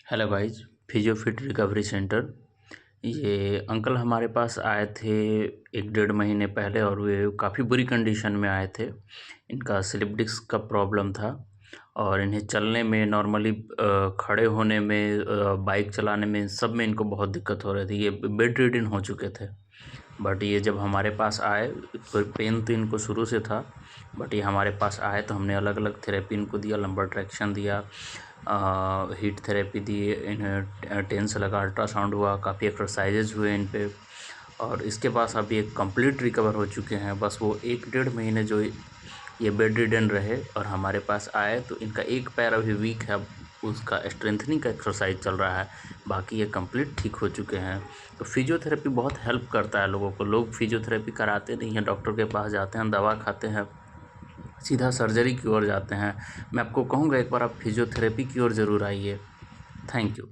Hello guys, Physiofit recovery centre. ये uncle हमारे पास आए थे 1 डेढ़ महीने पहले और वे काफ़ी बुरी कंडीशन में आए थे। इनका स्लिप डिस्क का प्रॉब्लम था और इन्हें चलने में नॉर्मली खड़े होने में बाइक चलाने में सब में इनको बहुत दिक्कत हो रही थी। ये बेड रिडन हो चुके थे। बट ये जब हमारे पास आए, पेन तो इनको शुरू से था, बट ये हमारे पास आए तो हमने अलग अलग थेरेपी इनको दिया, लंबर ट्रैक्शन दिया, हीट थेरेपी दी, इन्हें टेंस लगा, अल्ट्रासाउंड हुआ, काफ़ी एक्सरसाइजेज हुए इन पे और इसके पास अभी एक कंप्लीट रिकवर हो चुके हैं। बस वो 1 डेढ़ महीने जो ये बेड रिडन रहे और हमारे पास आए तो इनका एक पैर अभी वीक है, उसका स्ट्रेंथनिंग का एक्सरसाइज चल रहा है, बाकी ये कंप्लीट ठीक हो चुके हैं। तो फिजियोथेरेपी बहुत हेल्प करता है लोगों को। लोग फिजियोथेरेपी कराते नहीं हैं, डॉक्टर के पास जाते हैं, दवा खाते हैं, सीधा सर्जरी की ओर जाते हैं। मैं आपको कहूँगा एक बार आप फिजियोथेरेपी की ओर ज़रूर आइए। Thank you.